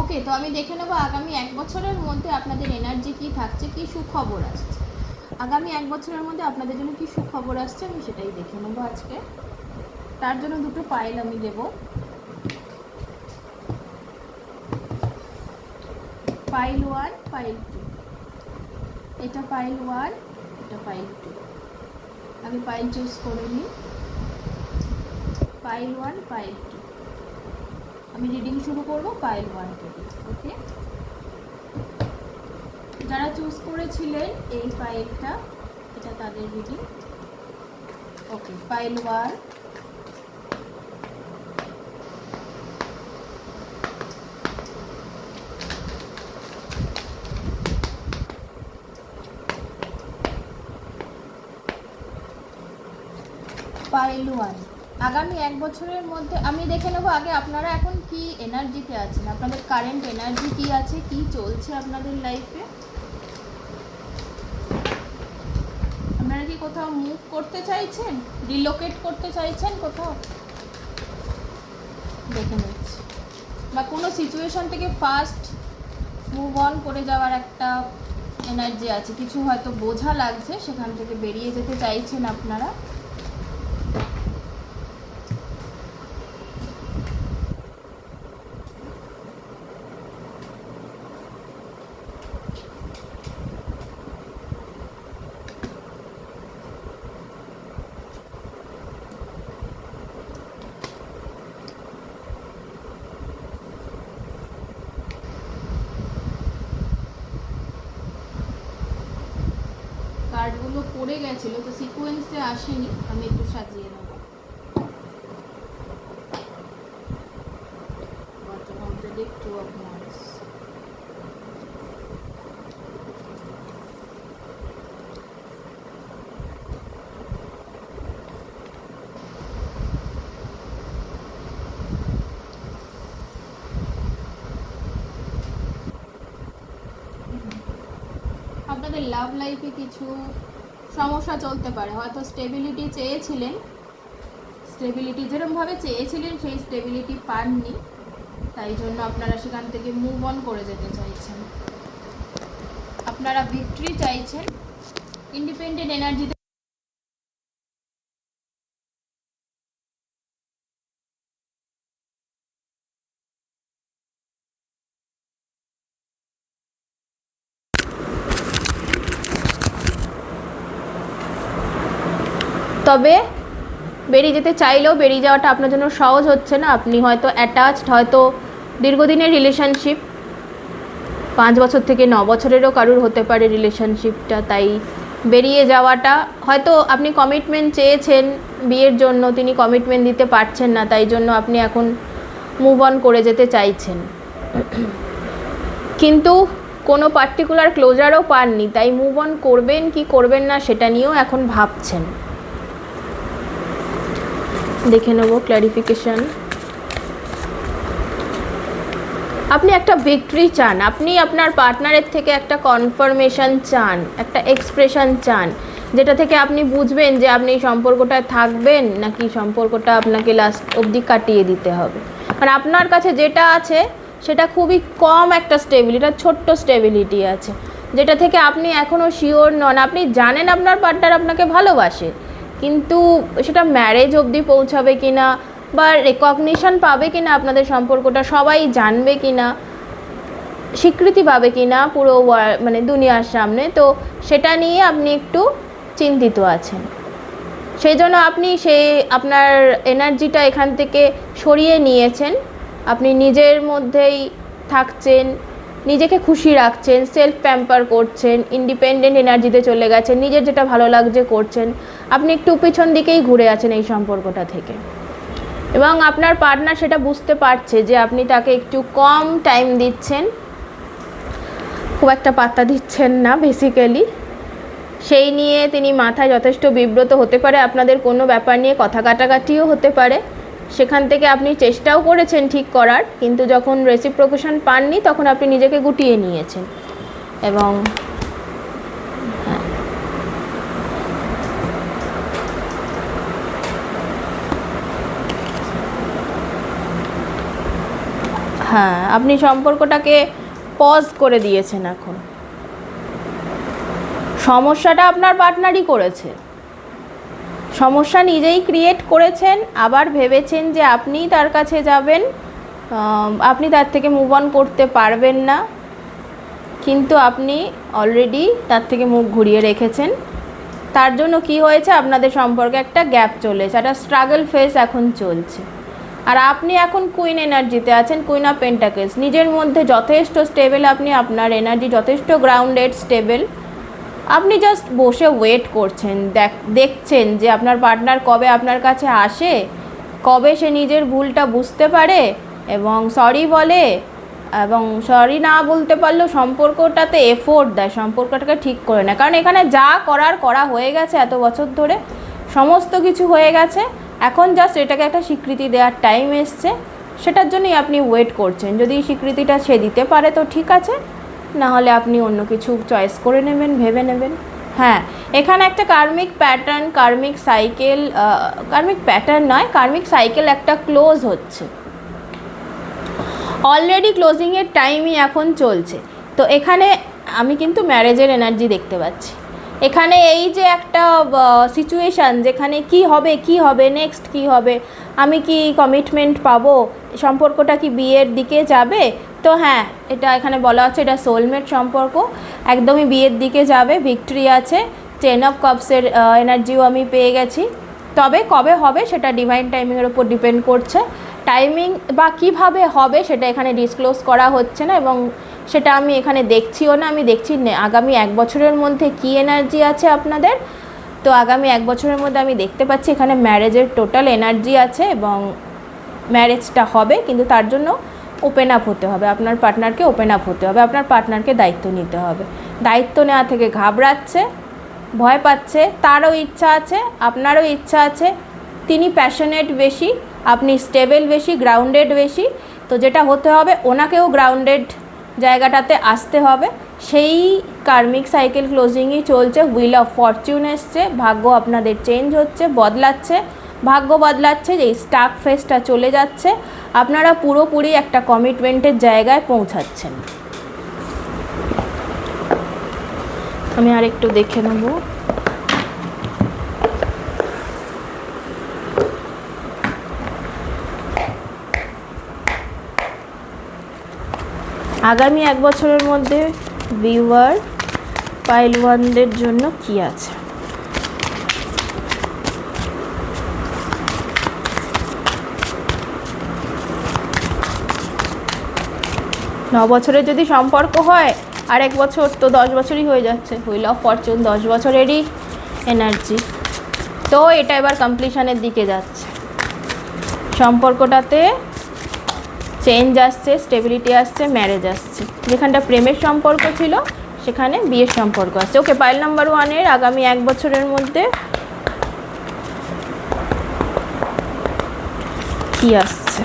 ওকে, তো আমি দেখে নেবো আগামী 1 বছরের মধ্যে আপনাদের এনার্জি কি থাকছে, কি সুখবর আসছে। আগামী 1 বছরের মধ্যে আপনাদের জন্য কি সুখবর আসছে আমি সেটাই দেখে নেবো আজকে। তার জন্য দুটো পাইল আমি দেব। Pile 1, file 2। এটা পাইল 1, এটা পাইল 2। আমি পাইল চুজ করে নিই। File 1, file 2। আমি রিডিং শুরু করব পাইল 1 থেকে। ওকে, যারা চুজ করেছিলেন এই পাইলটা, এটা তাদের রিডিং। ওকে, পাইল 1, পাইল 1। আগামী 1 বছরের মধ্যে আমি দেখে নেব আগে আপনারা এখন কি এনার্জিতে আছেন, আপনাদের কারেন্ট এনার্জি কি আছে, কি চলছে আপনাদের লাইফে। আপনারা কি কোথাও মুভ করতে চাইছেন, রিলোকেট করতে চাইছেন কোথাও, দেখে নিচ্ছি। বা কোনো সিচুয়েশন থেকে ফার্স্ট মুভ অন করে যাওয়ার একটা এনার্জি আছে, কিছু হয়তো বোঝা লাগছে, সেখান থেকে বেরিয়ে যেতে চাইছেন আপনারা। কার্ডগুলো পড়ে গেছিলো তো সিকোয়েন্সে আসেনি, আমি একটু সাজিয়ে নেব। Bottom of the deck, 2 of Wands. আপনাদের লাভ লাইফে কিছু সমস্যা চলতে পারে, হয়তো স্টেবিলিটি চেয়েছিলেন, স্টেবিলিটি যেরকমভাবে চেয়েছিলেন সেই স্টেবিলিটি পাননি, তাই জন্য আপনারা সেখান থেকে মুভ অন করে যেতে চাইছেন। আপনারা ভিক্টরি চাইছেন, ইন্ডিপেন্ডেন্ট এনার্জিতে। তবে বেরিয়ে যেতে চাইলেও বেরিয়ে যাওয়াটা আপনার জন্য সহজ হচ্ছে না। আপনি হয়তো অ্যাটাচড, হয়তো দীর্ঘদিনের রিলেশনশিপ, 5 বছর থেকে 9 বছরেরও কারুর হতে পারে রিলেশনশিপটা, তাই বেরিয়ে যাওয়াটা, হয়তো আপনি কমিটমেন্ট চেয়েছেন বিয়ের জন্য, তিনি কমিটমেন্ট দিতে পারছেন না, তাই জন্য আপনি এখন মুভ অন করে যেতে চাইছেন, কিন্তু কোনো পার্টিকুলার ক্লোজারও পাননি, তাই মুভ অন করবেন কি করবেন না সেটা নিয়েও এখন ভাবছেন। দেখে নেব ক্ল্যারিফিকেশন। আপনি একটা ভিক্টরি চান, আপনি আপনার পার্টনারের থেকে একটা কনফার্মেশন চান, একটা এক্সপ্রেশন চান, যেটা থেকে আপনি বুঝবেন যে আপনি এই সম্পর্কটায় থাকবেন নাকি সম্পর্কটা আপনাকে লাস্ট অবধি কাটিয়ে দিতে হবে। কারণ আপনার কাছে যেটা আছে সেটা খুবই কম একটা স্টেবিলিটি, ছোট্ট স্টেবিলিটি আছে, যেটা থেকে আপনি এখনও শিওর নন। আপনি জানেন আপনার পার্টনার আপনাকে ভালোবাসে, কিন্তু সেটা ম্যারেজ অবধি পৌঁছাবে কি না, বা রেকগনিশন পাবে কি না, আপনাদের সম্পর্কটা সবাই জানবে কি না, স্বীকৃতি পাবে কি না পুরো মানে দুনিয়ার সামনে, তো সেটা নিয়ে আপনি একটু চিন্তিত আছেন। সেই জন্য আপনি আপনার এনার্জিটা এখান থেকে সরিয়ে নিয়েছেন। আপনি নিজের মধ্যেই থাকছেন, নিজেকে খুশি রাখছেন, সেলফ প্যাম্পার করছেন, ইন্ডিপেন্ডেন্ট এনার্জিতে চলে গেছেন, নিজের যেটা ভালো লাগছে করছেন। আপনি একটু পিছন দিকেই ঘুরে আছেন এই সম্পর্কটা থেকে, এবং আপনার পার্টনার সেটা বুঝতে পারছে যে আপনি তাকে একটু কম টাইম দিচ্ছেন, খুব একটা পাত্তা দিচ্ছেন না বেসিক্যালি। সেই নিয়ে তিনি মাথায় যথেষ্ট বিব্রত হতে পারে, আপনাদের কোনো ব্যাপার নিয়ে কথা কাটাকাটিও হতে পারে। সেখান থেকে আপনি চেষ্টাও করেছেন ঠিক করার, কিন্তু যখন রেসিপ্রোকেশন পাননি তখন আপনি নিজেকে গুটিয়ে নিয়েছেন। এবং হ্যাঁ, আপনি সম্পর্কটাকে পজ করে দিয়েছেন। এখন সমস্যাটা আপনার পার্টনারই করেছে, সমস্যা নিজেই ক্রিয়েট করেছেন, আবার ভেবেছেন যে আপনিই তার কাছে যাবেন, আপনি তার থেকে মুভ অন করতে পারবেন না, কিন্তু আপনি অলরেডি তার থেকে মুখ ঘুরিয়ে রেখেছেন। তার জন্য কি হয়েছে, আপনাদের সম্পর্কে একটা গ্যাপ চলেছে, একটা স্ট্রাগল ফেজ এখন চলছে। আর আপনি এখন কুইন এনার্জিতে আছেন, কুইন অফ পেন্টাকেলস, নিজের মধ্যে যথেষ্ট স্টেবল, আপনি আপনার এনার্জি যথেষ্ট গ্রাউন্ডেড স্টেবল। আপনি জাস্ট বসে ওয়েট করছেন, দেখছেন যে আপনার পার্টনার কবে আপনার কাছে আসে, কবে সে নিজের ভুলটা বুঝতে পারে এবং সরি বলে, এবং সরি না বলতে পারলেও সম্পর্কটাতে এফোর্ট দেয়, সম্পর্কটাকে ঠিক করে নেয়। কারণ এখানে যা করার করা হয়ে গেছে, এত বছর ধরে সমস্ত কিছু হয়ে গেছে, এখন জাস্ট এটাকে একটা স্বীকৃতি দেওয়ার টাইম এসছে, সেটার জন্যই আপনি ওয়েট করছেন। যদি স্বীকৃতিটা সে দিতে পারে তো ঠিক আছে, না হলে আপনি অন্য কিছু চয়েস করে নেবেন, ভেবে নেবেন। হ্যাঁ, এখানে একটা কার্মিক প্যাটার্ন, কার্মিক সাইকেল, কার্মিক প্যাটার্ন নয়, কার্মিক সাইকেল একটা ক্লোজ হচ্ছে, অলরেডি ক্লোজিংয়ের টাইমই এখন চলছে। তো এখানে আমি কিন্তু ম্যারেজের এনার্জি দেখতে পাচ্ছি। এখানে এই যে একটা সিচুয়েশান, যেখানে কি হবে নেক্সট, কি হবে, আমি কি কমিটমেন্ট পাবো, সম্পর্কটা কি বিয়ের দিকে যাবে, তো হ্যাঁ, এটা এখানে বলা হচ্ছে এটা সোলমেট সম্পর্ক, একদমই বিয়ের দিকে যাবে, ভিক্টরি আছে, 10 অফ কাপসের এনার্জিও আমি পেয়ে গেছি। তবে কবে হবে সেটা ডিভাইন টাইমিংয়ের উপর ডিপেন্ড করছে। টাইমিং বা কিভাবে হবে সেটা এখানে ডিসক্লোজ করা হচ্ছে না, এবং সেটা আমি এখানে দেখছিও না। আমি দেখছি আগামী 1 বছরের মধ্যে কি এনার্জি আছে আপনাদের। তো আগামী 1 বছরের মধ্যে আমি দেখতে পাচ্ছি এখানে ম্যারেজের টোটাল এনার্জি আছে, এবং ম্যারেজটা হবে, কিন্তু তার জন্য ওপেন আপ হতে হবে, আপনার পার্টনারকে ওপেন আপ হতে হবে, আপনার পার্টনারকে দায়িত্ব নিতে হবে। দায়িত্ব নেওয়া থেকে ঘাবড়াচ্ছে, ভয় পাচ্ছে, তারও ইচ্ছা আছে, আপনারও ইচ্ছা আছে। তিনি প্যাশনেট বেশি, আপনি স্টেবল বেশি, গ্রাউন্ডেড বেশি। তো যেটা হতে হবে, ওনাকেও গ্রাউন্ডেড জায়গাটাতে আসতে হবে। সেই কার্মিক সাইকেল ক্লোজিংই চলছে। হুইল অফ ফরচুন এসছে, ভাগ্য আপনাদের চেঞ্জ হচ্ছে, বদলাচ্ছে, ভাগ্য বদলাচ্ছে, যে স্টাক ফেসটা চলে যাচ্ছে, আপনারা পুরোপুরি একটা কমিটমেন্টের জায়গায় পৌঁছাচ্ছেন। আমি আর একটু দেখে নেব। আগামী 1 বছরের মধ্যে ভিউয়ার পাইল ওয়ানদের জন্য কি আছে? বছরের যদি সম্পর্ক হয়, আর 1 বছর তো 10 বছরই হয়ে যাচ্ছে। হুইল অফ ফরচুন 10 বছরেরই এনার্জি। তো এটা এবার কমপ্লিশনের দিকে যাচ্ছে, সম্পর্কটাতে চেঞ্জ আসছে, স্টেবিলিটি আসছে, ম্যারেজ আসছে। যেখানটা প্রেমের সম্পর্ক ছিল সেখানে বিয়ের সম্পর্ক আসছে। ওকে, পাইল নাম্বার 1-এর আগামী 1 বছরের মধ্যে কি আসছে?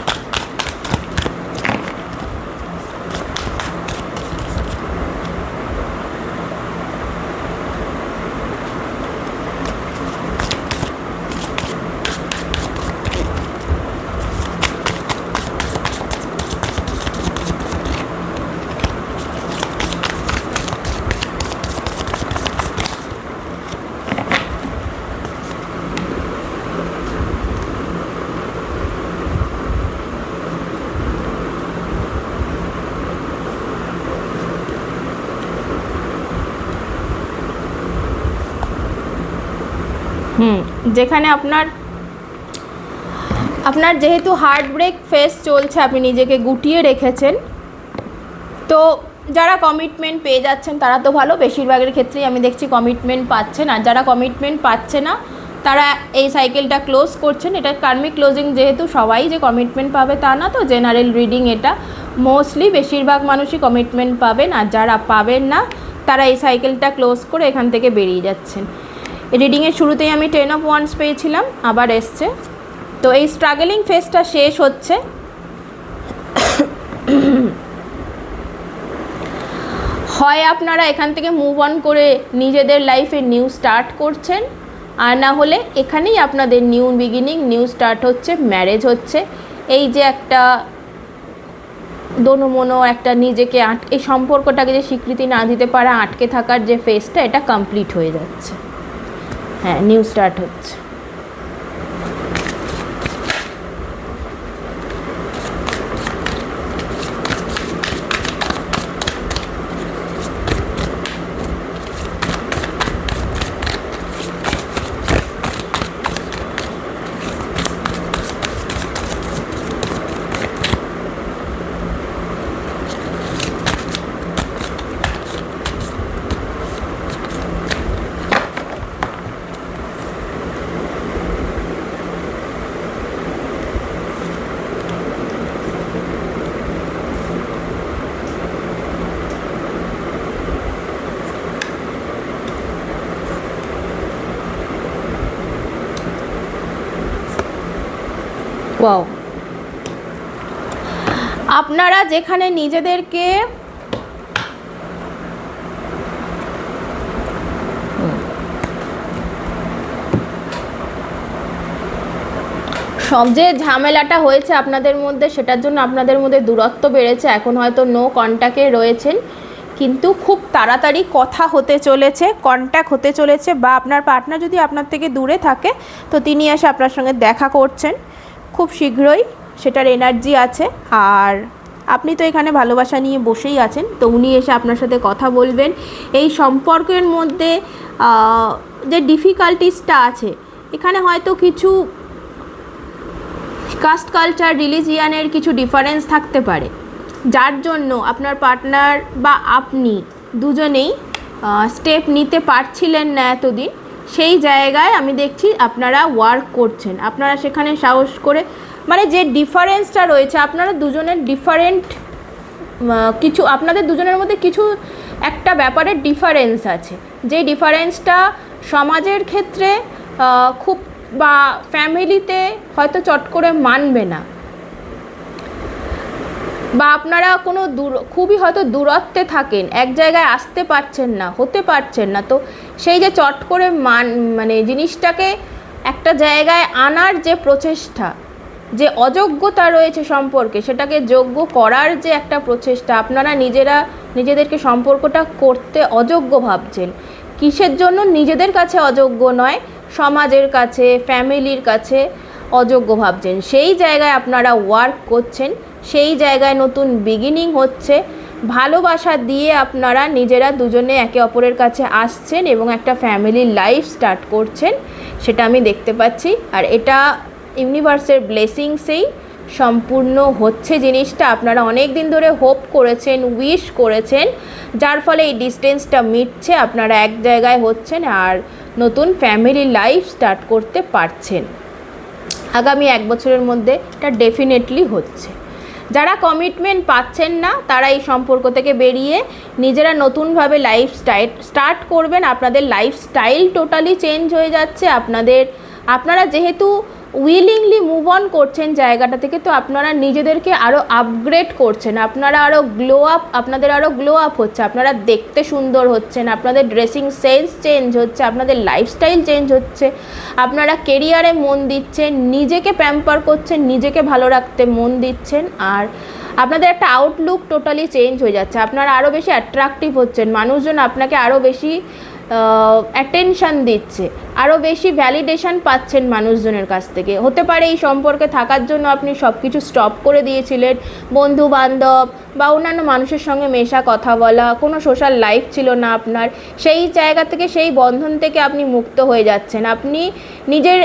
যেখানে আপনার যেহেতু হার্ট ব্রেক ফেস চলছে, আপনি নিজেকে গুটিয়ে রেখেছেন। তো যারা কমিটমেন্ট পেয়ে যাচ্ছেন তারা তো ভালো, বেশিরভাগের ক্ষেত্রেই আমি দেখছি কমিটমেন্ট পাচ্ছেন। আর যারা কমিটমেন্ট পাচ্ছে না তারা এই সাইকেলটা ক্লোজ করছেন। এটা কার্মিক ক্লোজিং, যেহেতু সবাই যে কমিটমেন্ট পাবে তা না, তো জেনারেল রিডিং এটা। মোস্টলি বেশিরভাগ মানুষই কমিটমেন্ট পাবেন, আর যারা পাবেন না তারা এই সাইকেলটা ক্লোজ করে এখান থেকে বেরিয়ে যাচ্ছেন। রিডিংয়ের শুরুতেই আমি 10 অফ ওয়ান্ডস পেয়েছিলাম, আবার এসছে। তো এই স্ট্রাগলিং ফেজটা শেষ হচ্ছে। হয় আপনারা এখান থেকে মুভ অন করে নিজেদের লাইফে নিউ স্টার্ট করছেন, আর না হলে এখানেই আপনাদের নিউ বিগিনিং, নিউ স্টার্ট হচ্ছে, ম্যারেজ হচ্ছে। এই যে একটা দোনো মোনো একটা নিজেকে এই সম্পর্কটাকে যে স্বীকৃতি না দিতে পারা, আটকে থাকার যে ফেজটা, এটা কমপ্লিট হয়ে যাচ্ছে। হ্যাঁ, নিউ স্টার্ট হচ্ছে। ওয়াও, আপনারা যেখানে নিজেদেরকে সব যে ঝামেলাটা হয়েছে আপনাদের মধ্যে, সেটার জন্য আপনাদের মধ্যে দূরত্ব বেড়েছে। এখন হয়তো নো কন্ট্যাক্টে রয়েছেন, কিন্তু খুব তাড়াতাড়ি কথা হতে চলেছে, কন্ট্যাক্ট হতে চলেছে। বা আপনার পার্টনার যদি আপনার থেকে দূরে থাকে, তো তিনি এসে আপনার সঙ্গে দেখা করছেন খুব শীঘ্রই, সেটার এনার্জি আছে। আর আপনি তো এখানে ভালোবাসা নিয়ে বসেই আছেন, তো উনি এসে আপনার সাথে কথা বলবেন। এই সম্পর্কের মধ্যে যে ডিফিকাল্টিসটা আছে, এখানে হয়তো কিছু কাস্ট, কালচার, রিলিজিয়ানের কিছু ডিফারেন্স থাকতে পারে, যার জন্য আপনার পার্টনার বা আপনি দুজনেই স্টেপ নিতে পারছিলেন না এতদিন। সেই জায়গায় আমি দেখছি আপনারা ওয়ার্ক করছেন, আপনারা সেখানে সাহস করে, মানে যে ডিফারেন্সটা রয়েছে আপনারা দুজনের ডিফারেন্ট কিছু, আপনাদের দুজনের মধ্যে কিছু একটা ব্যাপারের ডিফারেন্স আছে, যে ডিফারেন্সটা সমাজের ক্ষেত্রে খুব, বা ফ্যামিলিতে হয়তো চট করে মানবে না, বা আপনারা কোনো খুবই হয়তো দূরত্বে থাকেন, এক জায়গায় আসতে পারছেন না, হতে পারছেন না। তো সেই যে চট করে মানে জিনিসটাকে একটা জায়গায় আনার যে প্রচেষ্টা, যে অযোগ্যতা রয়েছে সম্পর্কে, সেটাকে যোগ্য করার যে একটা প্রচেষ্টা, আপনারা নিজেদেরকে সম্পর্কটা করতে অযোগ্য ভাবছেন। কিসের জন্য? নিজেদের কাছে অযোগ্য নয়, সমাজের কাছে, ফ্যামিলির কাছে অযোগ্য ভাবছেন। সেই জায়গায় আপনারা ওয়ার্ক করছেন, সেই জায়গায় নতুন বিগিনিং হচ্ছে। ভালোবাসা দিয়ে আপনারা নিজেরা দুজনে একে অপরের কাছে আসছেন এবং একটা ফ্যামিলি লাইফ স্টার্ট করছেন, সেটা আমি দেখতে পাচ্ছি। আর এটা ইউনিভার্সের ব্লেসিংসেই সম্পূর্ণ হচ্ছে জিনিসটা। আপনারা অনেক দিন ধরে হোপ করেছেন, উইশ করেছেন, যার ফলে এই ডিস্টেন্সটা মিটছে, আপনারা এক জায়গায় হচ্ছেন আর নতুন ফ্যামিলি লাইফ স্টার্ট করতে পারছেন। আগামী 1 বছরের মধ্যে এটা ডেফিনেটলি হচ্ছে। যারা কমিটমেন্ট পাচ্ছেন না, তারা এই সম্পর্ক থেকে বেরিয়ে নিজেরা নতুনভাবে লাইফ স্টার্ট করবেন। আপনাদের লাইফস্টাইল টোটালি চেঞ্জ হয়ে যাচ্ছে। আপনারা যেহেতু উইলিংলি মুভ অন করছেন জায়গাটা থেকে, তো আপনারা নিজেদেরকে আরও আপগ্রেড করছেন, আপনারা আরও আপনাদের আরও গ্লো আপ হচ্ছে, আপনারা দেখতে সুন্দর হচ্ছেন, আপনাদের ড্রেসিং সেন্স চেঞ্জ হচ্ছে, আপনাদের লাইফস্টাইল চেঞ্জ হচ্ছে, আপনারা কেরিয়ারে মন দিচ্ছেন, নিজেকে প্যাম্পার করছেন, নিজেকে ভালো রাখতে মন দিচ্ছেন। আর আপনাদের একটা আউটলুক টোটালি চেঞ্জ হয়ে যাচ্ছে, আপনারা আরও বেশি অ্যাট্রাকটিভ হচ্ছেন, মানুষজন আপনাকে আরও বেশি অ্যাটেনশান দিচ্ছে, আরও বেশি ভ্যালিডেশন পাচ্ছেন মানুষজনের কাছ থেকে। হতে পারে এই সম্পর্কে থাকার জন্য আপনি সব কিছু স্টপ করে দিয়েছিলেন, বন্ধু বান্ধব বা অন্যান্য মানুষের সঙ্গে মেশা, কথা বলা, কোনো সোশ্যাল লাইফ ছিল না আপনার। সেই জায়গা থেকে, সেই বন্ধন থেকে আপনি মুক্ত হয়ে যাচ্ছেন। আপনি নিজের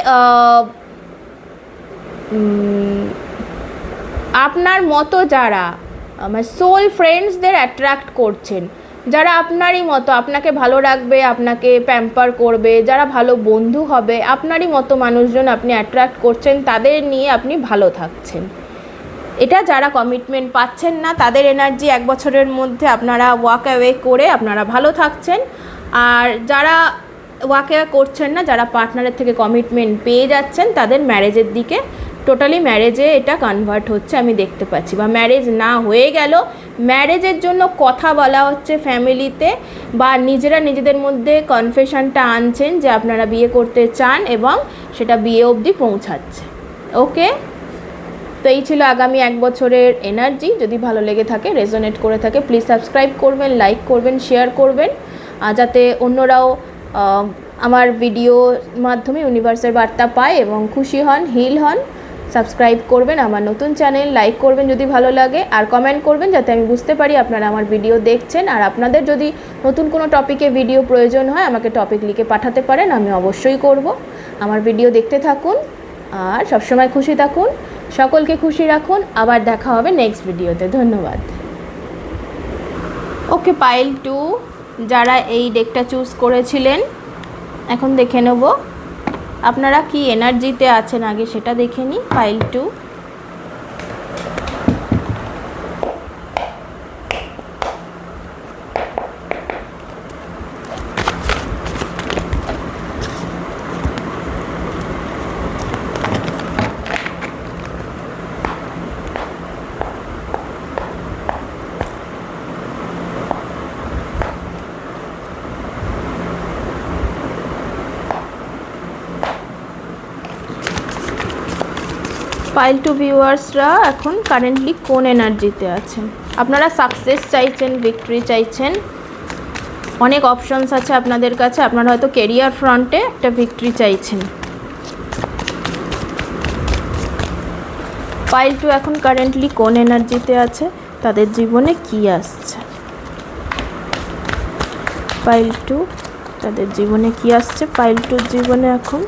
আপনার মতো যারা সোল ফ্রেন্ডসদের অ্যাট্রাক্ট করছেন, যারা আপনারই মতো, আপনাকে ভালো রাখবে, আপনাকে প্যাম্পার করবে, যারা ভালো বন্ধু হবে, আপনারই মতো মানুষজন আপনি অ্যাট্রাক্ট করছেন, তাদের নিয়ে আপনি ভালো থাকছেন। এটা যারা কমিটমেন্ট পাচ্ছেন না, তাদের এনার্জি 1 বছরের মধ্যে আপনারা ওয়াক অ্যাওয়ে করে আপনারা ভালো থাকছেন। আর যারা ওয়াক অ্যাওয়ে করছেন না, যারা পার্টনারের থেকে কমিটমেন্ট পেয়ে যাচ্ছেন, তাদের ম্যারেজের দিকে টোটালি ম্যারেজে এটা কনভার্ট হচ্ছে আমি দেখতে পাচ্ছি। বা ম্যারেজ না হয়ে গেল, ম্যারেজের জন্য কথা বলা হচ্ছে ফ্যামিলিতে, বা নিজেরা নিজেদের মধ্যে কনফেশনটা আনছেন যে আপনারা বিয়ে করতে চান এবং সেটা বিয়ে অবধি পৌঁছাচ্ছে। ওকে, তো এই ছিল আগামী 1 বছরের এনার্জি। যদি ভালো লেগে থাকে, রেজোনেট করে থাকে, প্লিজ সাবস্ক্রাইব করবেন, লাইক করবেন, শেয়ার করবেন, যাতে অন্যরাও আমার ভিডিও মাধ্যমে ইউনিভার্সের বার্তা পায় এবং খুশি হন, হিল হন। সাবস্ক্রাইব করবেন আমার নতুন চ্যানেল, লাইক করবেন যদি ভালো লাগে, আর কমেন্ট করবেন যাতে আমি বুঝতে পারি আপনারা আমার ভিডিও দেখছেন। আর আপনাদের যদি নতুন কোনো টপিকে ভিডিও প্রয়োজন হয়, আমাকে টপিক লিখে পাঠাতে পারেন, আমি অবশ্যই করব। আমার ভিডিও দেখতে থাকুন আর সবসময় খুশি থাকুন, সকলকে খুশি রাখুন। আবার দেখা হবে নেক্সট ভিডিওতে। ধন্যবাদ। ওকে, পাইল 2 যারা এই ডেকটা চুজ করেছিলেন, এখন দেখে নেব আপনারা কি এনার্জিতে আছেন, আগে সেটা দেখে নিই। পাইল 2, পাইল 2 ভিউয়ার্সরা এখন কারেন্টলি কোন এনার্জিতে আছেন? আপনারা সাকসেস চাইছেন, ভিক্টরি চাইছেন, অনেক অপশনস আছে আপনাদের কাছে। আপনারা হয়তো কেরিয়ার ফ্রন্টে একটা ভিক্টরি চাইছেন। পাইল 2 এখন কারেন্টলি কোন এনার্জিতে আছে, তাদের জীবনে কি আসছে? পাইল 2 তাদের জীবনে কি আসছে? পাইল 2 জীবনে এখন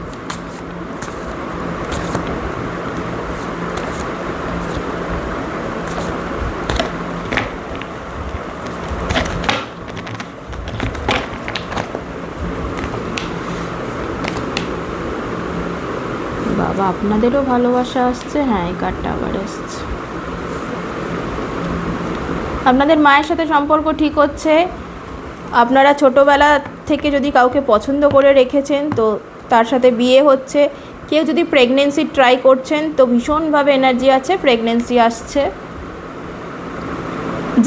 বাবা, আপনাদেরও ভালোবাসা আসছে। হ্যাঁ, এই কার্ডটা আবার আসছে। আপনাদের মায়ের সাথে সম্পর্ক ঠিক হচ্ছে। আপনারা ছোটোবেলা থেকে যদি কাউকে পছন্দ করে রেখেছেন, তো তার সাথে বিয়ে হচ্ছে। কেউ যদি প্রেগনেন্সি ট্রাই করছেন, তো ভীষণভাবে এনার্জি আছে, প্রেগনেন্সি আসছে।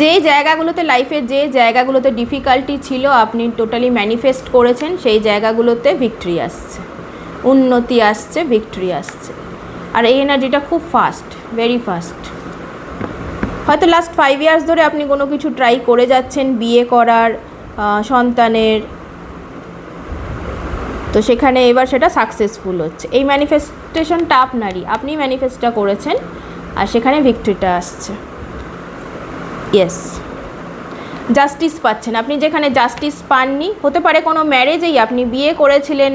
যে জায়গাগুলোতে লাইফে, যে জায়গাগুলোতে ডিফিকাল্টি ছিল, আপনি টোটালি ম্যানিফেস্ট করেছেন, সেই জায়গাগুলোতে ভিক্টরি আসছে, উন্নতি আসছে, ভিক্টরি আসছে। আর এই এনার্জিটা খুব ফাস্ট, ভেরি ফাস্ট। হয়তো লাস্ট 5 ইয়ার্স ধরে আপনি কোনো কিছু ট্রাই করে যাচ্ছেন, বিয়ে করার, সন্তানের, তো সেখানে এবার সেটা সাকসেসফুল হচ্ছে। এই ম্যানিফেস্টেশনটা আপনারই, আপনি ম্যানিফেস্টটা করেছেন, আর সেখানে ভিক্টরিটা আসছে। ইয়েস, জাস্টিস পাচ্ছেন। আপনি যেখানে জাস্টিস পাননি, হতে পারে কোনো ম্যারেজেই আপনি বিয়ে করেছিলেন,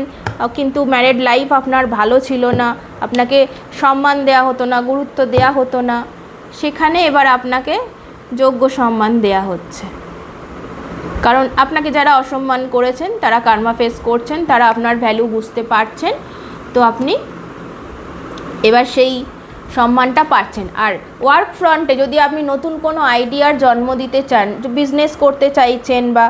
কিন্তু ম্যারেড লাইফ আপনার ভালো ছিল না, আপনাকে সম্মান দেয়া হতো না, গুরুত্ব দেয়া হতো না, সেখানে এবার আপনাকে যোগ্য সম্মান দেয়া হচ্ছে। কারণ আপনাকে যারা অসম্মান করেছেন, তারা কার্মা ফেস করছেন, তারা আপনার ভ্যালু বুঝতে পারছেন, তো আপনি এবার সেই সম্মানটা পাচ্ছেন। আর ওয়ার্ক ফ্রন্টে যদি আপনি নতুন কোনো আইডিয়ার জন্ম দিতে চান, বিজনেস করতে চাইছেন, বা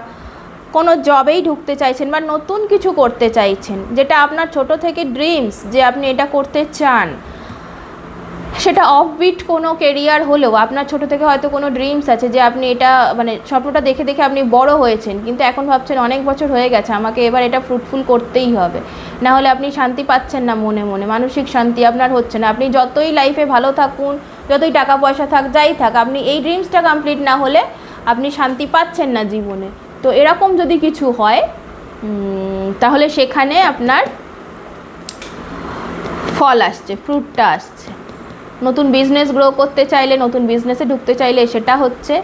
কোনো জবেই ঢুকতে চাইছেন, বা নতুন কিছু করতে চাইছেন, যেটা আপনার ছোট থেকে ড্রিমস, যে আপনি এটা করতে চান, সেটা অফবিট কোনো কেরিয়ার হলেও আপনার ছোট থেকে হয়তো কোনো ড্রিমস আছে, যে আপনি এটা মানে স্বপ্নটা দেখে দেখে আপনি বড় হয়েছেন, কিন্তু এখন ভাবছেন অনেক বছর হয়ে গেছে, আমাকে এবার এটা ফ্রুটফুল করতেই হবে, না হলে আপনি শান্তি পাচ্ছেন না মনে মনে, মানসিক শান্তি আপনার হচ্ছে না। আপনি যতই লাইফে ভালো থাকুন, যতই টাকা পয়সা থাক, যাই থাক, আপনি এই ড্রিমসটা কমপ্লিট না হলে আপনি শান্তি পাচ্ছেন না জীবনে। তো এরকম যদি কিছু হয়, তাহলে সেখানে আপনার ফল আসছে, ফ্রুটটা আসছে। নতুন বিজনেস গ্রো করতে চাইলে, নতুন বিজনেসে ঢুকতে চাইলে সেটা হচ্ছে,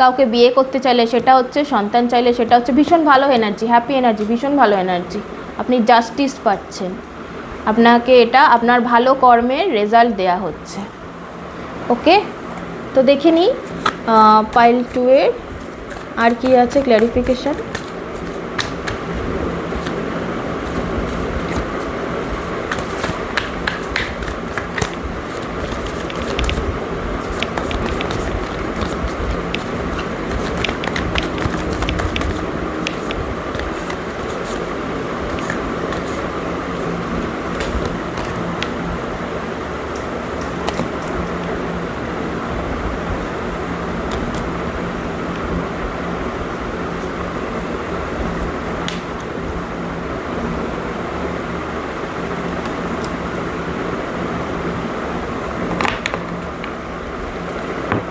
কাউকে বিয়ে করতে চাইলে সেটা হচ্ছে, সন্তান চাইলে সেটা হচ্ছে। ভীষণ ভালো এনার্জি, হ্যাপি এনার্জি, ভীষণ ভালো এনার্জি। আপনি জাস্টিস পাচ্ছেন, আপনাকে এটা আপনার ভালো কর্মের রেজাল্ট দেয়া হচ্ছে। ওকে, তো দেখে নিই পাইল 2 এর আর কি আছে ক্ল্যারিফিকেশান।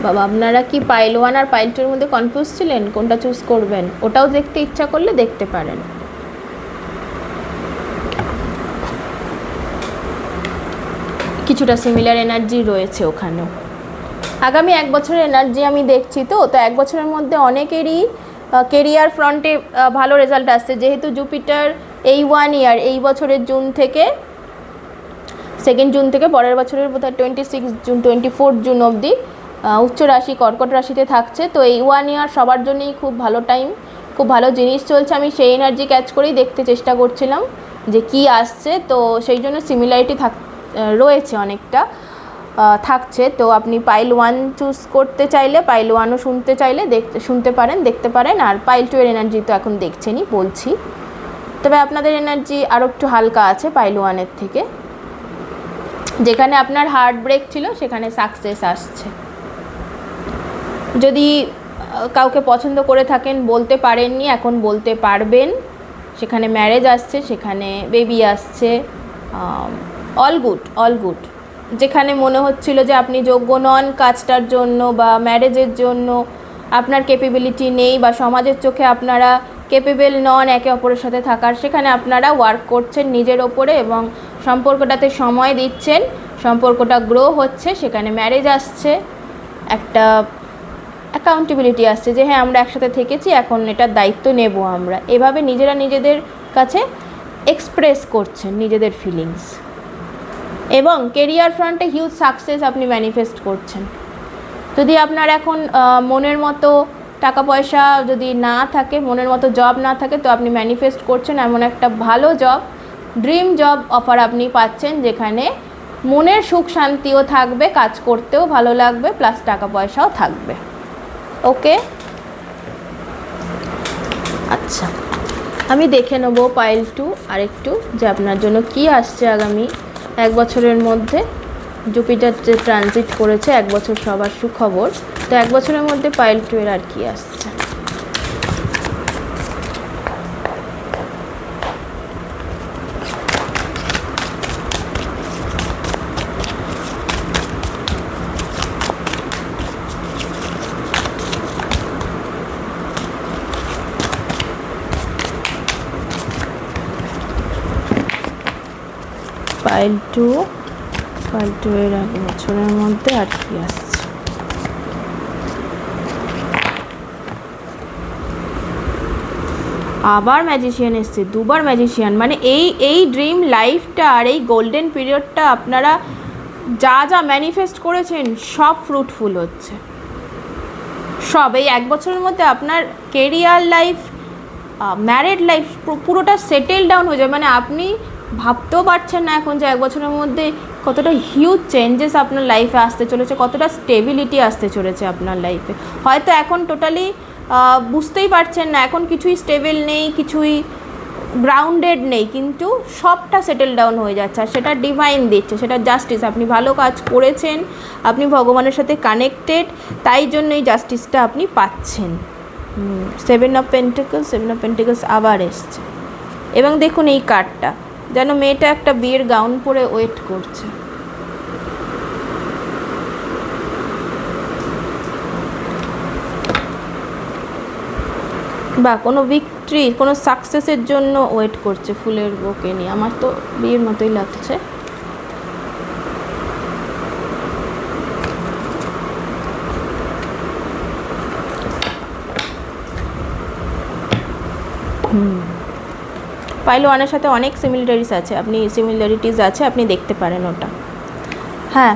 বাবা, আপনারা কি পাইল 1 আর পাইল 2 এর মধ্যে কনফিউজ ছিলেন কোনটা চুজ করবেন? ওটাও দেখতে ইচ্ছা করলে দেখতে পারেন। কিছুটা সিমিলার এনার্জি রয়েছে ওখানেও। আগামী 1 বছরের এনার্জি আমি দেখছি। তো 1 বছরের মধ্যে অনেকেরই কেরিয়ার ফ্রন্টে ভালো রেজাল্ট আসছে, যেহেতু জুপিটার এই 1 ইয়ার, এই বছরের জুন থেকে 2 জুন থেকে পরের বছরের বোধহয় 26 জুন 24 জুন অবধি উচ্চ রাশি কর্কট রাশিতে থাকছে। তো এই 1 ইয়ার সবার জন্যই খুব ভালো টাইম, খুব ভালো জিনিস চলছে। আমি সেই এনার্জি ক্যাচ করেই দেখতে চেষ্টা করছিলাম যে কি আসছে। তো সেই জন্য সিমিলারিটি রয়েছে, অনেকটা থাকছে। তো আপনি পাইল 1 চুজ করতে চাইলে, পাইল 1ও শুনতে চাইলে শুনতে পারেন, দেখতে পারেন। আর পাইল 2 এর এনার্জি তো এখন দেখছেনই, বলছি। তবে আপনাদের এনার্জি আরও একটু হালকা আছে পাইল 1 এর থেকে। যেখানে আপনার হার্ট ব্রেক ছিল সেখানে সাকসেস আসছে। যদি কাউকে পছন্দ করে থাকেন, বলতে পারেননি, এখন বলতে পারবেন। সেখানে ম্যারেজ আসছে, সেখানে বেবি আসছে। All good, all good. যেখানে মনে হচ্ছিল যে আপনি যোগ্য নন কাজটার জন্য বা ম্যারেজের জন্য, আপনার ক্যাপেবিলিটি নেই বা সমাজের চোখে আপনারা ক্যাপেবল নন একে অপরের সাথে থাকার, সেখানে আপনারা ওয়ার্ক করছেন নিজের ওপরে এবং সম্পর্কটাতে সময় দিচ্ছেন। সম্পর্কটা গ্রো হচ্ছে, সেখানে ম্যারেজ আসছে, একটা অ্যাকাউন্টেবিলিটি আসছে যে হ্যাঁ আমরা একসাথে থেকেছি, এখন এটার দায়িত্ব নেব আমরা। এভাবে নিজেরা নিজেদের কাছে এক্সপ্রেস করছেন নিজেদের ফিলিংস। এবং কেরিয়ার ফ্রন্টে হিউজ সাকসেস আপনি ম্যানিফেস্ট করছেন। যদি আপনার এখন মনের মতো টাকা পয়সা যদি না থাকে, মনের মতো জব না থাকে, তো আপনি ম্যানিফেস্ট করছেন এমন একটা ভালো জব, ড্রিম জব অফার আপনি পাচ্ছেন, যেখানে মনের সুখ শান্তিও থাকবে, কাজ করতেও ভালো লাগবে, প্লাস টাকা পয়সাও থাকবে। ওকে, আচ্ছা, আমি দেখে নেব পাইল 2 আরেকটু, যে আপনার জন্য কি আসছে আগামী 1 বছরের মধ্যে। জুপিটার যে ট্রানজিট করেছে 1 বছর, সবার সুখবর। তো 1 বছরের মধ্যে পাইল 2 এর আর কি আসছে? পাইল 2 এর 1 বছরের মধ্যে আর কি আসছে? আবার ম্যাজিশিয়ান এসছে, দুবার ম্যাজিশিয়ান। মানে এই ড্রিম লাইফটা আর এই গোল্ডেন পিরিয়ডটা আপনারা যা যা ম্যানিফেস্ট করেছেন সব ফ্রুটফুল হচ্ছে। সব এই 1 বছরের মধ্যে আপনার কেরিয়ার লাইফ, ম্যারিড লাইফ পুরোটা সেটেল ডাউন হয়ে যায়। মানে আপনি ভাবতেও পারছেন না এখন যে 1 বছরের মধ্যে কতটা হিউজ চেঞ্জেস আপনার লাইফে আসতে চলেছে, কতটা স্টেবিলিটি আসতে চলেছে আপনার লাইফে। হয়তো এখন টোটালি বুঝতেই পারছেন না, এখন কিছুই স্টেবল নেই, কিছুই গ্রাউন্ডেড নেই, কিন্তু সবটা সেটেল ডাউন হয়ে যাচ্ছে। আর সেটা ডিভাইন দিচ্ছে, সেটা জাস্টিস। আপনি ভালো কাজ করেছেন, আপনি ভগবানের সাথে কানেক্টেড, তাই জন্য এই জাস্টিসটা আপনি পাচ্ছেন। 7 অফ পেন্টিকলস আবার এসছে। এবং দেখুন এই কার্ডটা, যেন মেয়েটা একটা বিয়ের গাউন পরে ওয়েট করছে। বা কোনো ভিক্টরি, কোনো সাকসেসের জন্য ওয়েট করছে ফুলের বুকে নিয়ে। আমার তো বিয়ের মতোই লাগছে। পাইল 1 এর সাথে অনেক সিমিলারিটিস আছে, আপনি দেখতে পারেন ওটা। হ্যাঁ,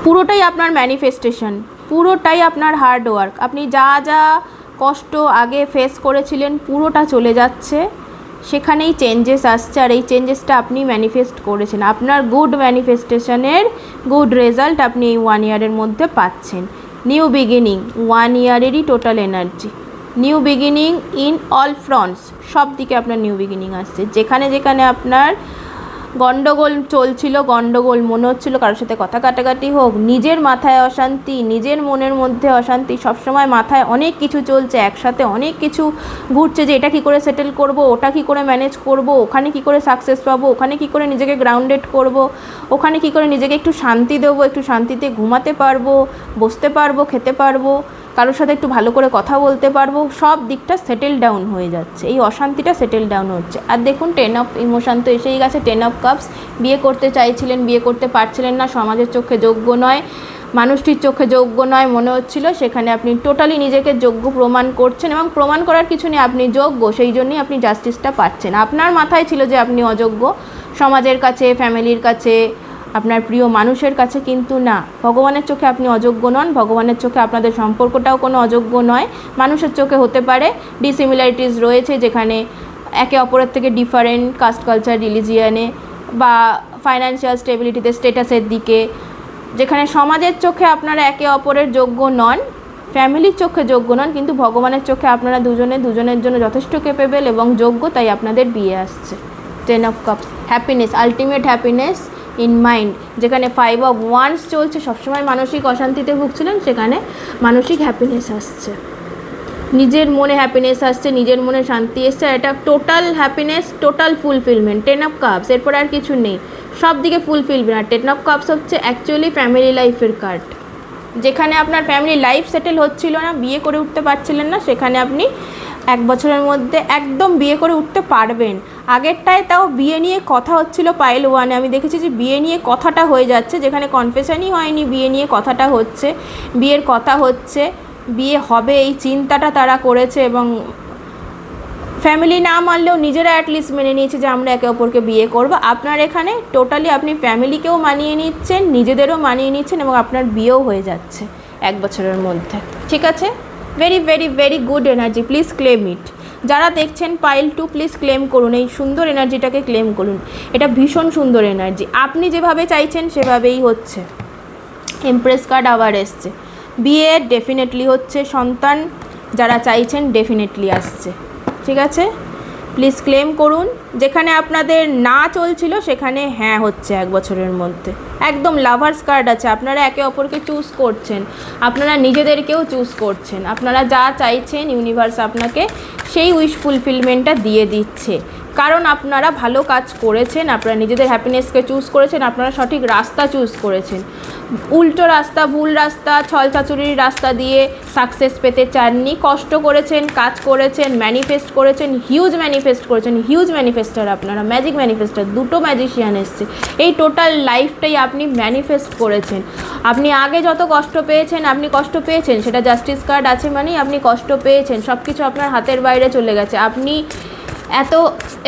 পুরোটাই আপনার ম্যানিফেস্টেশন, পুরোটাই আপনার হার্ড ওয়ার্ক। আপনি যা যা কষ্ট আগে ফেস করেছিলেন পুরোটা চলে যাচ্ছে, সেখানেই চেঞ্জেস আসছে। আর এই চেঞ্জেসটা আপনি ম্যানিফেস্ট করেছেন। আপনার গুড ম্যানিফেস্টেশনের গুড রেজাল্ট আপনি এই 1 ইয়ারের মধ্যে পাচ্ছেন। নিউ বিগিনিং, 1 ইয়ারেরই total energy. New beginning in all fronts, সব দিকে আপনার নিউ বিগিনিং আসছে। যেখানে যেখানে আপনার গন্ডগোল চলছিল, গন্ডগোল মনে হচ্ছিল কারোর সাথে কথা কাটাকাটি হোক, নিজের মাথায় অশান্তি, নিজের মনের মধ্যে অশান্তি, সবসময় মাথায় অনেক কিছু চলছে, একসাথে অনেক কিছু ঘুরছে যে এটা কী করে সেটেল করব, ওটা কী করে ম্যানেজ করব, ওখানে কী করে সাকসেস পাবো, ওখানে কী করে নিজেকে গ্রাউন্ডেড করব, ওখানে কী করে নিজেকে একটু শান্তি দেবো, একটু শান্তিতে ঘুমাতে পারবো, বসতে পারবো, খেতে পারবো, কারোর সাথে একটু ভালো করে কথা বলতে পারবো, সব দিকটা সেটেল ডাউন হয়ে যাচ্ছে, এই অশান্তিটা সেটেল ডাউন হচ্ছে। আর দেখুন 10 অফ ইমোশন তো এসেই গেছে, 10 অফ কাপস, বিয়ে করতে চাইছিলেন, বিয়ে করতে পারছিলেন না, সমাজের চোখে যোগ্য নয়, মানুষটির চোখে যোগ্য নয় মনে হচ্ছিল, সেখানে আপনি টোটালি নিজেকে যোগ্য প্রমাণ করছেন, এবং প্রমাণ করার কিছু নেই, আপনি যোগ্য, সেই জন্যই আপনি জাস্টিসটা পাচ্ছেন। আপনার মাথায় ছিল যে আপনি অযোগ্য, সমাজের কাছে, ফ্যামিলির কাছে, আপনার প্রিয় মানুষের কাছে, কিন্তু না, ভগবানের চোখে আপনি অযোগ্য নন, ভগবানের চোখে আপনাদের সম্পর্কটাও কোনো অযোগ্য নয়। মানুষের চোখে হতে পারে ডিসিমিলারিটিস রয়েছে, যেখানে একে অপরের থেকে ডিফারেন্ট কাস্ট, কালচার, রিলিজিয়ানে বা ফাইন্যান্সিয়াল স্টেবিলিটিতে, স্টেটাসের দিকে, যেখানে সমাজের চোখে আপনারা একে অপরের যোগ্য নন, ফ্যামিলির চোখে যোগ্য নন, কিন্তু ভগবানের চোখে আপনারা দুজনের জন্য যথেষ্ট ক্যাপেবল এবং যোগ্য, তাই আপনাদের বিয়ে আসছে। 10 of cups, happiness, ultimate happiness in mind, যেখানে 5 অফ ওয়ান্স চলছে, সবসময় মানসিক অশান্তিতে ভুগছিলেন, সেখানে মানসিক হ্যাপিনেস আসছে, নিজের মনে হ্যাপিনেস আসছে, নিজের মনে শান্তি এসছে, এটা total happiness, total fulfilment. 10 of cups, এরপর আর কিছু নেই, সব দিকে ফুলফিলমেন্ট। আর 10 অফ কাপস হচ্ছে অ্যাকচুয়ালি ফ্যামিলি লাইফের কার্ড, যেখানে আপনার ফ্যামিলি লাইফ সেটেল হচ্ছিল না, বিয়ে করে উঠতে পারছিলেন না, সেখানে আপনি 1 বছরের মধ্যে একদম বিয়ে করে উঠতে পারবেন। আগেরটায় তাও বিয়ে নিয়ে কথা হচ্ছিল, পাইল 1-এ আমি দেখেছি যে বিয়ে নিয়ে কথাটা হয়ে যাচ্ছে, যেখানে কনফেশনই হয়নি, বিয়ে নিয়ে কথাটা হচ্ছে, বিয়ের কথা হচ্ছে, বিয়ে হবে এই চিন্তাটা তারা করেছে, এবং ফ্যামিলি না মানলেও নিজেরা অ্যাটলিস্ট মেনে নিয়েছে যে আমরা একে অপরকে বিয়ে করব। আপনার এখানে টোটালি আপনি ফ্যামিলিকেও মানিয়ে নিচ্ছেন, নিজেদেরও মানিয়ে নিচ্ছেন, এবং আপনার বিয়েও হয়ে যাচ্ছে 1 বছরের মধ্যে। ঠিক আছে, very very very good energy, please claim ইট। যারা দেখছেন পাইল 2, প্লিজ ক্লেম করুন, এই সুন্দর এনার্জিটাকে ক্লেম করুন, এটা ভীষণ সুন্দর এনার্জি, আপনি যেভাবে চাইছেন সেভাবেই হচ্ছে। এমপ্রেস কার্ড আবার এসছে, বিয়ে ডেফিনেটলি হচ্ছে, সন্তান যারা চাইছেন ডেফিনেটলি আসছে। ঠিক আছে, প্লিজ ক্লেম করুন। যেখানে আপনাদের না চলছিল সেখানে হ্যাঁ হচ্ছে 1 বছরের মধ্যে, একদম লাভার্স কার্ড আছে, আপনারা একে অপরকে চুজ করছেন, আপনারা নিজেদেরকেও চুজ করছেন, আপনারা যা চাইছেন ইউনিভার্স আপনাকে সেই উইশ ফুলফিলমেন্টটা দিয়ে দিচ্ছে, কারণ আপনারা ভালো কাজ করেছেন, আপনারা নিজেদের হ্যাপিনেসকে চুজ করেছেন, আপনারা সঠিক রাস্তা চুজ করেছেন। উল্টো রাস্তা, ভুল রাস্তা, ছল চাতুরির রাস্তা দিয়ে সাকসেস পেতে চাননি, কষ্ট করেছেন, কাজ করেছেন, ম্যানিফেস্ট করেছেন, হিউজ ম্যানিফেস্ট করেছেন, হিউজ ম্যানিফেস্টার আপনারা, ম্যাজিক ম্যানিফেস্টার, 2টো ম্যাজিশিয়ান এসছে, এই টোটাল লাইফটাই আপনি ম্যানিফেস্ট করেছেন। আপনি আগে যত কষ্ট পেয়েছেন, আপনি কষ্ট পেয়েছেন, সেটা জাস্টিস কার্ড আছে মানেই আপনি কষ্ট পেয়েছেন, সব কিছু আপনার হাতের বাইরে চলে গেছে, আপনি এত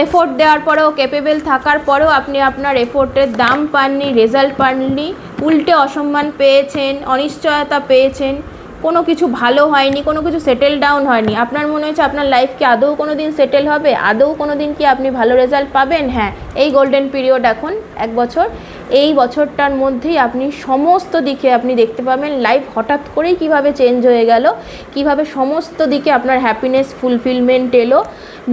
এফোর্ট দেওয়ার পরেও, ক্যাপেবল থাকার পরেও আপনি আপনার এফোর্টের দাম পাননি, রেজাল্ট পাননি, উল্টে অসম্মান পেয়েছেন, অনিশ্চয়তা পেয়েছেন, কোনো কিছু ভালো হয়নি, কোনো কিছু সেটেল ডাউন হয়নি, আপনার মনে হচ্ছে আপনার লাইফ কি আদৌ কোনো দিন সেটেল হবে, আদৌ কোনো দিন কি আপনি ভালো রেজাল্ট পাবেন? হ্যাঁ, এই গোল্ডেন পিরিয়ড এখন 1 বছর, এই বছরটার মধ্যেই আপনি সমস্ত দিকে আপনি দেখতে পাবেন লাইফ হঠাৎ করেই কিভাবে চেঞ্জ হয়ে গেল, কিভাবে সমস্ত দিকে আপনার হ্যাপিনেস, ফুলফিলমেন্ট এলো,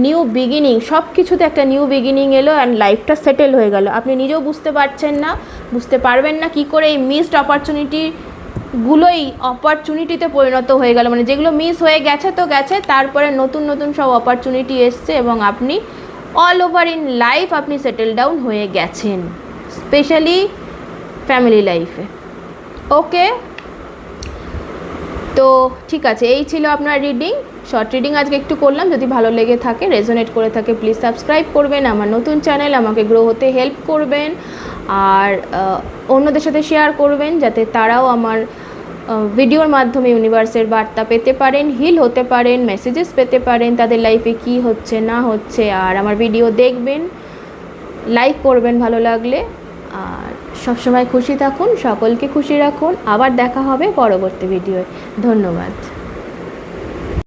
নিউ বিগিনিং, সব কিছুতে একটা নিউ বিগিনিং এলো, অ্যান্ড লাইফটা সেটেল হয়ে গেল। আপনি নিজেও বুঝতে পারছেন না, বুঝতে পারবেন না কী করে এই মিসড অপরচুনিটিগুলোই অপরচুনিটিতে পরিণত হয়ে গেল, মানে যেগুলো মিস হয়ে গেছে তো গেছে, তারপরে নতুন নতুন সব অপরচুনিটি এসছে, এবং আপনি অল ওভার ইন লাইফ আপনি সেটেল ডাউন হয়ে গেছেন, স্পেশালি ফ্যামিলি লাইফে। ওকে, তো ঠিক আছে, এই ছিল আপনার রিডিং, শর্ট রিডিং আজকে একটু করলাম। যদি ভালো লেগে থাকে, রেজোনেট করে থাকে, প্লিজ সাবস্ক্রাইব করবেন, আমার নতুন চ্যানেল, আমাকে গ্রো হতে হেল্প করবেন, আর অন্যদের সাথে শেয়ার করবেন, যাতে তারাও আমার ভিডিওর মাধ্যমে ইউনিভার্সের বার্তা পেতে পারেন, হিল হতে পারেন, মেসেজেস পেতে পারেন, তাদের লাইফে কি হচ্ছে না হচ্ছে। আর আমার ভিডিও দেখবেন, লাইক করবেন ভালো লাগলে, আর সবসময় খুশি থাকুন, সকলকে খুশি রাখুন। আবার দেখা হবে পরবর্তী ভিডিওয়। ধন্যবাদ।